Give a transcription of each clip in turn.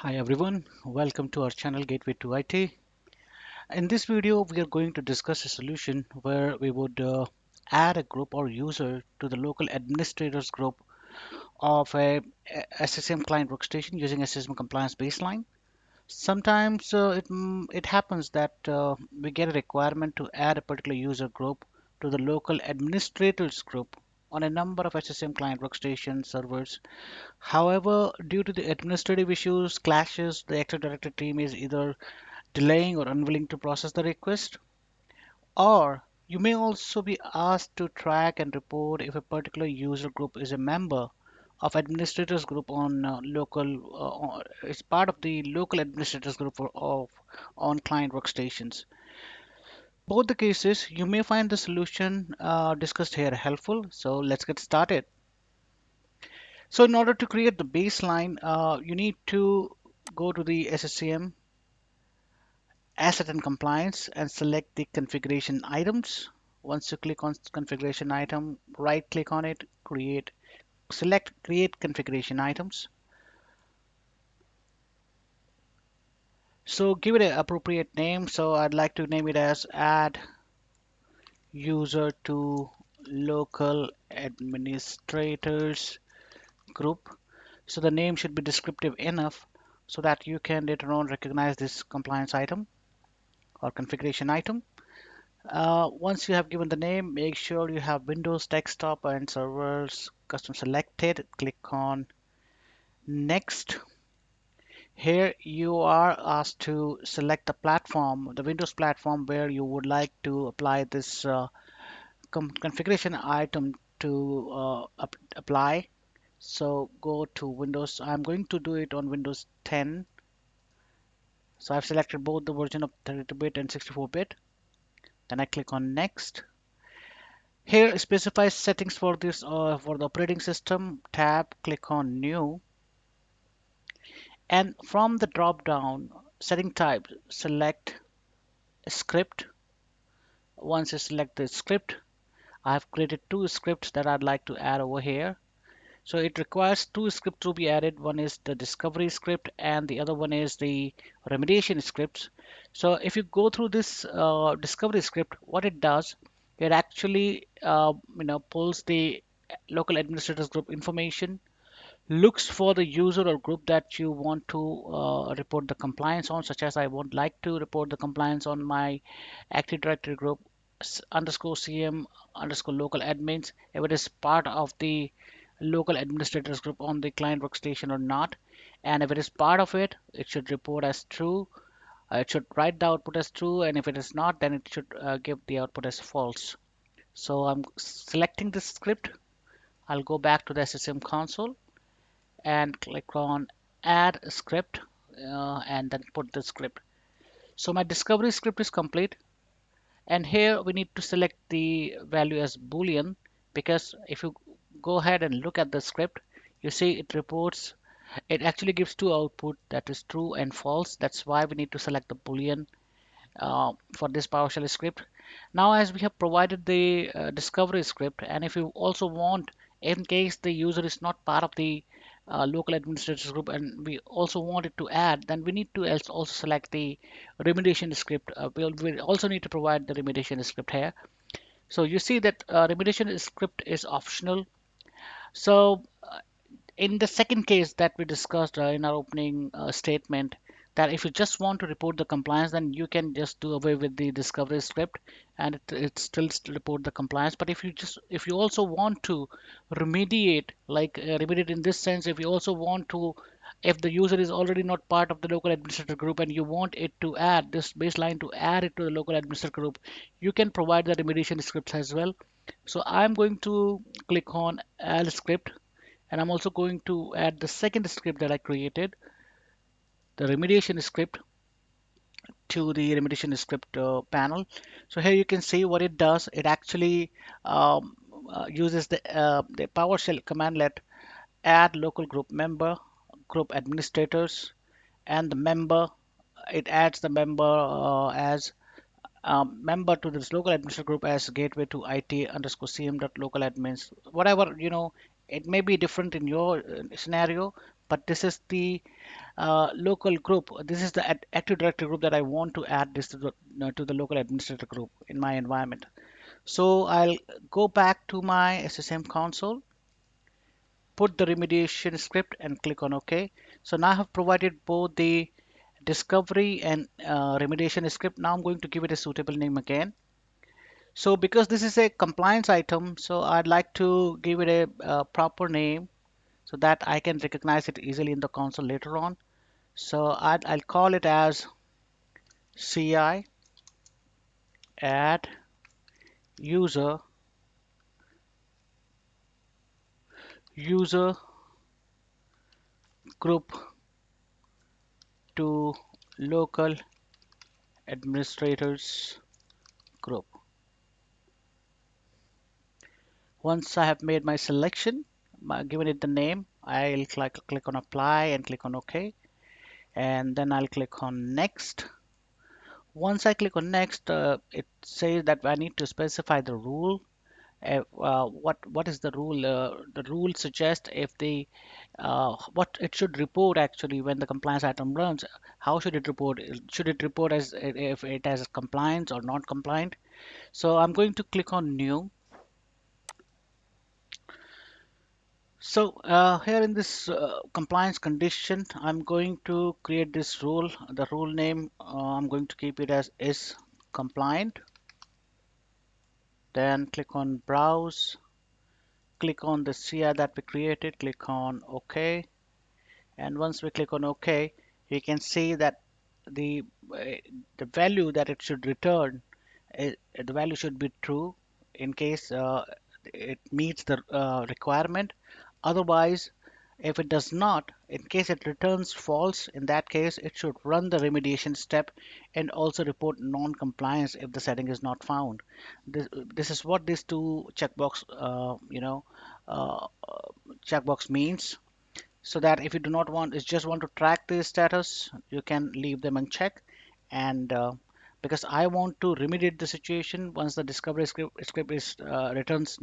Hi everyone, welcome to our channel Gateway to IT. In this video, we are going to discuss a solution where we would add a group or user to the local administrators group of a SCCM client workstation using a SCCM compliance baseline. Sometimes it happens that we get a requirement to add a particular user group to the local administrators group on a number of SCCM client workstation servers. However, due to the administrative issues, clashes, the Active Directory team is either delaying or unwilling to process the request. Or you may also be asked to track and report if a particular user group is a member of administrators group on it's part of the local administrators group of on client workstations. Both the cases, you may find the solution discussed here helpful. So let's get started. So in order to create the baseline, you need to go to the SSCM asset and compliance and select the configuration items. Once you click on configuration item, right click on it, select create configuration items. So give it an appropriate name. So I'd like to name it as add user to local administrators group. So the name should be descriptive enough so that you can later on recognize this compliance item or configuration item. Once you have given the name, make sure you have Windows Desktop and servers custom selected. Click on Next. Here you are asked to select the platform, the Windows platform where you would like to apply this configuration item to apply. So go to Windows. I'm going to do it on Windows 10. So I've selected both the version of 32-bit and 64-bit. Then I click on Next. Here specify settings for this for the operating system tab, click on new, and from the drop down setting type select script. Once you select the script, I have created two scripts that I'd like to add over here. So it requires two scripts to be added. One is the discovery script and the other one is the remediation scripts. So if you go through this discovery script, what it does, it actually pulls the local administrators group information, looks for the user or group that you want to report the compliance on, such as I would like to report the compliance on my Active Directory group underscore CM underscore local admins, if it is part of the local administrators group on the client workstation or not. And if it is part of it, it should report as true. It should write the output as true, and if it is not, then it should give the output as false. So I'm selecting this script. I'll go back to the SSM console and click on add script and then put the script. So my discovery script is complete, and here we need to select the value as boolean, because if you go ahead and look at the script, you see it reports, it actually gives two output, that is true and false. That's why we need to select the boolean for this PowerShell script. Now, as we have provided the discovery script, and if you also want, in case the user is not part of the local administrators group and we also want it to add, then we need to also select the remediation script. We'll also need to provide the remediation script here. So you see that remediation script is optional. So in the second case that we discussed in our opening statement, that if you just want to report the compliance, then you can just do away with the discovery script and it still report the compliance. But if you also want to remediate, like remediate in this sense, if you also want to, if the user is already not part of the local administrator group and you want it to add this baseline to add it to the local administrator group, you can provide the remediation scripts as well. So I'm going to click on add script, and I'm also going to add the second script that I created, the remediation script, to the remediation script panel. So here you can see what it does. It actually uses the PowerShell commandlet add local group member, group administrators, and the member. It adds the member as member to this local administrator group as gateway to IT underscore CM dot local admins. Whatever, it may be different in your scenario, but this is the local group. This is the Active Directory group that I want to add this to the local administrator group in my environment. So I'll go back to my SCCM console, put the remediation script and click on OK. So now I have provided both the discovery and remediation script. Now I'm going to give it a suitable name again. So because this is a compliance item, so I'd like to give it a proper name so that I can recognize it easily in the console later on. So I'll call it as CI add user group to local administrators group. Once I have made my selection, given it the name, I'll click on apply and click on OK. And then I'll click on next. Once I click on next, it says that I need to specify the rule. What is the rule? The rule suggests if the what it should report actually when the compliance item runs. How should it report? Should it report as if it has compliance or not compliant? So I'm going to click on new. So here in this compliance condition, I'm going to create this rule. The rule name, I'm going to keep it as is compliant. Then click on browse, click on the CI that we created, click on OK. And once we click on OK, you can see that the the value that it should return, the value should be true in case it meets the requirement. Otherwise, if it does not, in case it returns false, in that case, it should run the remediation step and also report non-compliance if the setting is not found. This is what these two uh, checkbox means. So that if you do not want, is just want to track the status, you can leave them unchecked. And because I want to remediate the situation once the discovery script is returns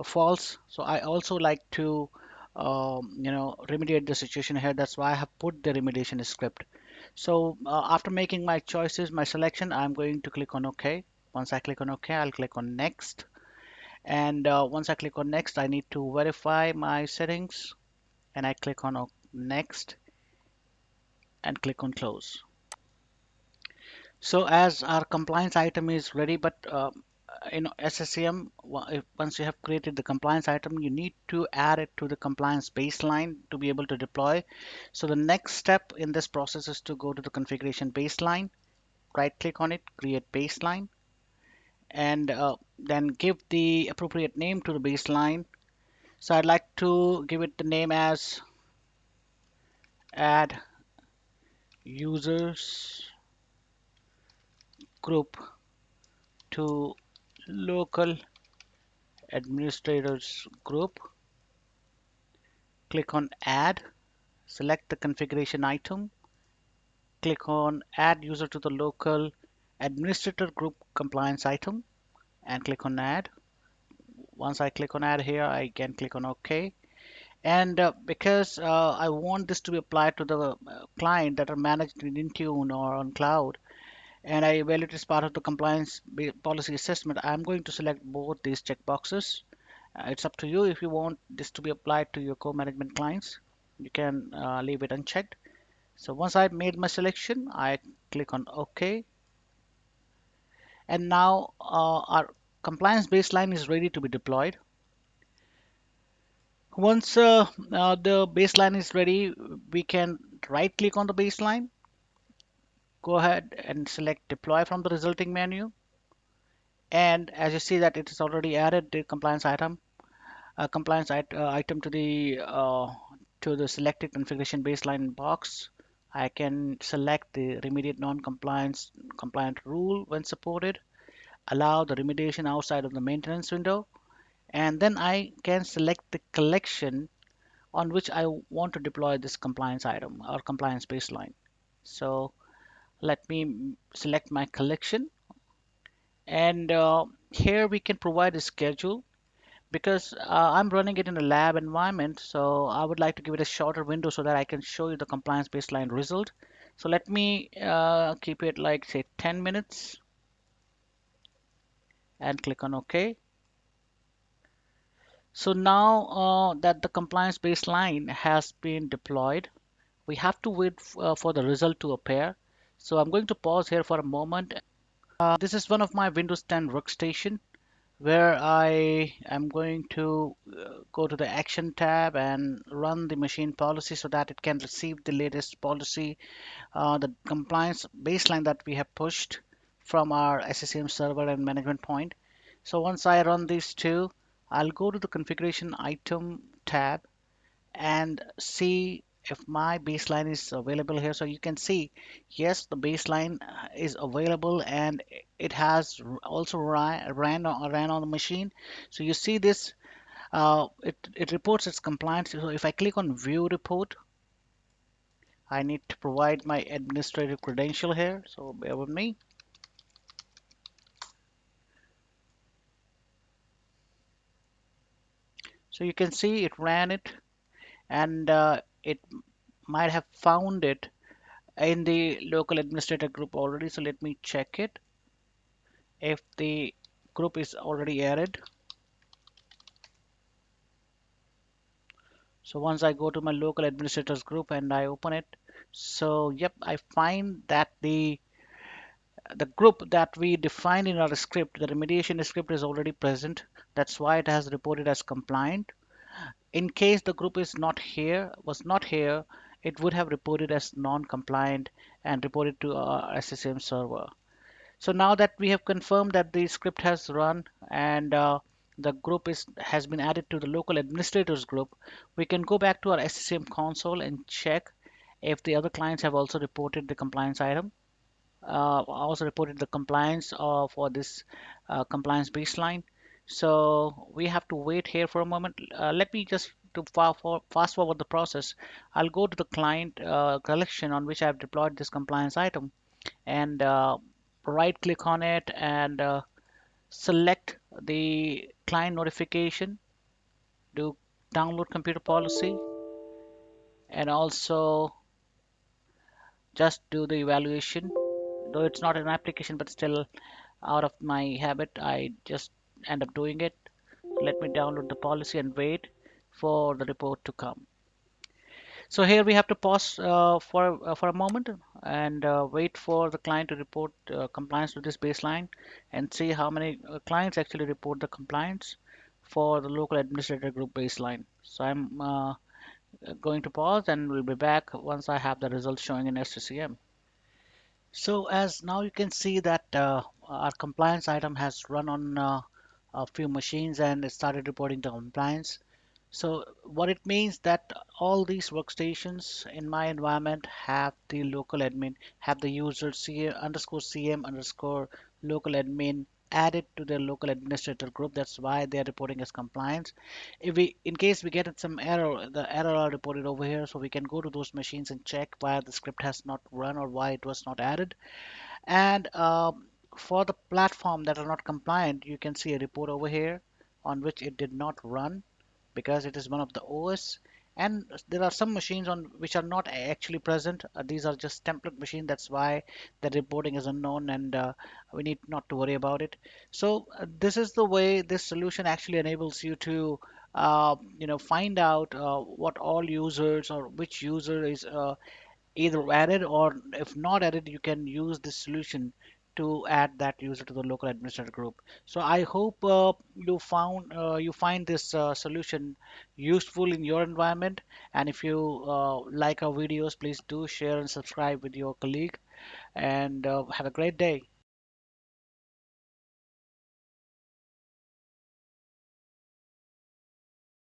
false. So I also like to remediate the situation here. That's why I have put the remediation script. So after making my choices, my selection, I'm going to click on OK. Once I click on OK, I'll click on next. And once I click on next, I need to verify my settings. And I click on next and click on close. So as our compliance item is ready, but SCCM, once you have created the compliance item, you need to add it to the compliance baseline to be able to deploy. So the next step in this process is to go to the configuration baseline, right click on it, create baseline, and then give the appropriate name to the baseline. So I'd like to give it the name as add users group to local administrators group. Click on add, select the configuration item, click on add user to the local administrator group compliance item and click on add. Once I click on add here, I can click on OK. And because I want this to be applied to the client that are managed in Intune or on cloud, and I evaluate as part of the compliance policy assessment, I'm going to select both these checkboxes. It's up to you if you want this to be applied to your co-management clients. You can leave it unchecked. So once I've made my selection, I click on OK. And now our compliance baseline is ready to be deployed. Once the baseline is ready, we can right click on the baseline, go ahead and select deploy from the resulting menu. And as you see that it is already added the compliance item item to the selected configuration baseline box. I can select the remediate non-compliance compliant rule when supported, allow the remediation outside of the maintenance window, and then I can select the collection on which I want to deploy this compliance item or compliance baseline. So let me select my collection, and here we can provide a schedule because I'm running it in a lab environment, so I would like to give it a shorter window so that I can show you the compliance baseline result. So let me keep it like say 10 minutes and click on OK. So now that the compliance baseline has been deployed, we have to wait for the result to appear. So I'm going to pause here for a moment. This is one of my Windows 10 workstation where I am going to go to the Action tab and run the machine policy so that it can receive the latest policy, the compliance baseline that we have pushed from our SCCM server and management point. So once I run these two, I'll go to the configuration item tab and see if my baseline is available here. So you can see, yes, the baseline is available and it has also ran on the machine. So you see this, it reports its compliance. So if I click on view report, I need to provide my administrative credential here. So bear with me. So you can see it ran it and it might have found it in the local administrator group already. So let me check it. If the group is already added, so once I go to my local administrators group and I open it, so yep, I find that the group that we defined in our script, the remediation script, is already present. That's why it has reported as compliant. In case the group is not here, was not here, it would have reported as non-compliant and reported to our SCCM server. So now that we have confirmed that the script has run and the group has been added to the local administrators group, we can go back to our SCCM console and check if the other clients have also reported the compliance item, also reported the compliance for this compliance baseline. So we have to wait here for a moment. Let me just to fast forward the process. I'll go to the client collection on which I've deployed this compliance item and right click on it and select the client notification, do download computer policy, and also just do the evaluation. Though it's not an application, but still out of my habit, I just end up doing it. Let me download the policy and wait for the report to come. So here we have to pause for a moment and wait for the client to report compliance to this baseline and see how many clients actually report the compliance for the local administrator group baseline. So I'm going to pause and we'll be back once I have the results showing in SCCM. So as now you can see that our compliance item has run on a few machines and it started reporting the compliance. So what it means that all these workstations in my environment have the local admin, have the user CM underscore local admin added to their local administrator group. That's why they're reporting as compliance. If we, in case we get some error, the error are reported over here, so we can go to those machines and check why the script has not run or why it was not added. And for the platform that are not compliant, you can see a report over here on which it did not run because it is one of the OS. And there are some machines on which are not actually present. These are just template machines. That's why the reporting is unknown and we need not to worry about it. So this is the way this solution actually enables you to find out what all users or which user is either added, or if not added, you can use this solution to add that user to the local administrator group. So I hope you find this solution useful in your environment. And if you like our videos, please do share and subscribe with your colleague. And have a great day.